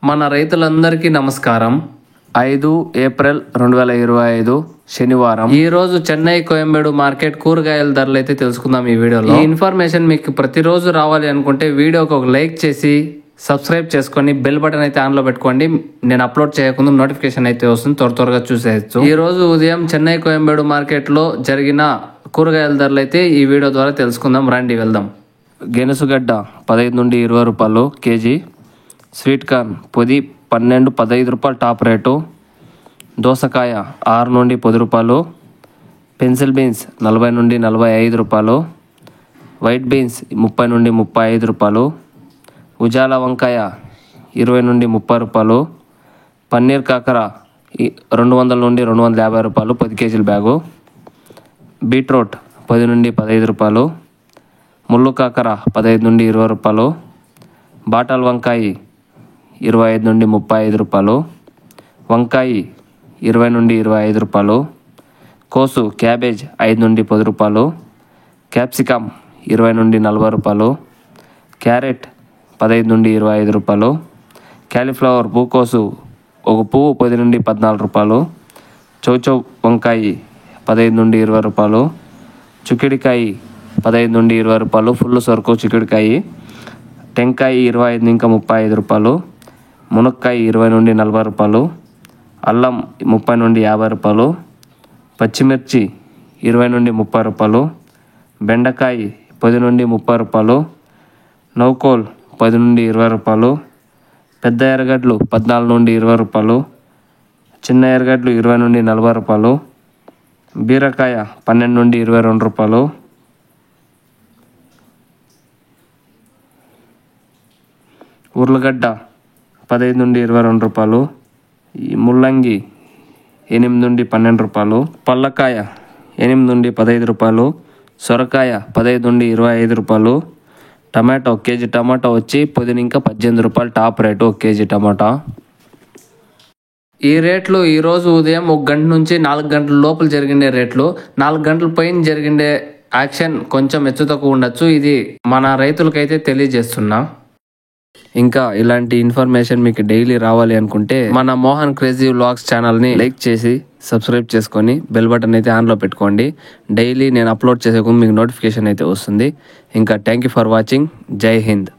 మన రైతులందరికీ నమస్కారం. 5 ఏప్రిల్ 2025 శనివారం. ఈ రోజు చెన్నై కోయంబేడు మార్కెట్ కూరగాయల ధరలు అయితే తెలుసుకుందాం ఈ వీడియోలో. ఈ ఇన్ఫర్మేషన్ మీకు ప్రతిరోజు రావాలి అనుకుంటే వీడియోకి ఒక లైక్ చేసి సబ్స్క్రైబ్ చేసుకొని బెల్ బటన్ అయితే ఆన్ లో పెట్టుకోండి. నేను అప్లోడ్ చేయకుండా నోటిఫికేషన్ అయితే వస్తుంది, త్వరగా చూసేయచ్చు. ఈ రోజు ఉదయం చెన్నై కోయంబేడు మార్కెట్ లో జరిగిన కూరగాయల ధరలు అయితే ఈ వీడియో ద్వారా తెలుసుకుందాం. రండి వెళ్దాం. గెనుసుగడ్డ 15 నుండి 20 రూపాయలు కేజీ. స్వీట్ కార్న్ పొది 12-15 రూపాయలు టాప్ రేటు. దోసకాయ 6 నుండి 10 రూపాయలు. పెన్సిల్ బీన్స్ 40 నుండి 45 రూపాయలు. వైట్ బీన్స్ 30 నుండి 35 రూపాయలు. ఉజాల వంకాయ 20 నుండి 30 రూపాయలు. పన్నీర్ కాకర 200 నుండి 250 రూపాయలు 10 కేజీల బ్యాగు. బీట్రూట్ 10 నుండి 15 రూపాయలు. ముళ్ళు కాకర 15 నుండి 20 రూపాయలు. బాటల్ వంకాయ 25 నుండి 35 రూపాయలు. వంకాయ 20 నుండి 25 రూపాయలు. కోసు క్యాబేజ్ 5 నుండి 10 రూపాయలు. క్యాప్సికమ్ 20 నుండి 40 రూపాయలు. క్యారెట్ 15 నుండి 25 రూపాయలు. క్యాలీఫ్లవర్ పూకోసు ఒక పువ్వు 10 నుండి 14 రూపాయలు. చౌచౌ వంకాయ 15 నుండి 20 రూపాయలు. చిక్కుడికాయ 15 నుండి 20 రూపాయలు ఫుల్ సరుకు చిక్కుడికాయ. టెంకాయ 25 ఇంకా 35 రూపాయలు. మునక్కాయ 20 నుండి 40 రూపాయలు. అల్లం 30 నుండి 50 రూపాయలు. పచ్చిమిర్చి 20 నుండి 30 రూపాయలు. బెండకాయ 10 నుండి 30 రూపాయలు. నౌకోల్ 10 నుండి 20 రూపాయలు. పెద్ద ఎర్రగడ్డలు 14 నుండి 20 రూపాయలు. చిన్న ఎర్రగడ్డలు 20 నుండి 40 రూపాయలు. బీరకాయ 12 నుండి 22 రూపాయలు. ఉర్లగడ్డ 15 నుండి 22 రూపాయలు. ముల్లంగి 8 నుండి 12 రూపాయలు. పల్లకాయ 8 నుండి 15 రూపాయలు. సొరకాయ 15 నుండి 25 రూపాయలు. టమాటో కేజీ టమాటో వచ్చి 10 ఇంకా 18 రూపాయలు టాప్ రేటు 1 కేజీ టమాటా. ఈ రేట్లు ఈరోజు ఉదయం 1 గంట నుంచి 4 గంటల లోపల జరిగిండే రేట్లు. 4 గంటల పైన జరిగిండే యాక్షన్ కొంచెం హెచ్చు తక్కువ ఉండొచ్చు. ఇది మన రైతులకైతే తెలియజేస్తున్నా. ఇంకా ఇలాంటి ఇన్ఫర్మేషన్ మీకు డైలీ రావాలి అనుకుంటే మన మోహన్ క్రేజీ వ్లాగ్స్ ఛానల్ని లైక్ చేసి సబ్స్క్రైబ్ చేసుకొని బెల్ బటన్ అయితే ఆన్లో పెట్టుకోండి. డైలీ నేను అప్లోడ్ చేసే మీకు నోటిఫికేషన్ అయితే వస్తుంది. ఇంకా థ్యాంక్ యూ ఫర్ వాచింగ్. జై హింద్.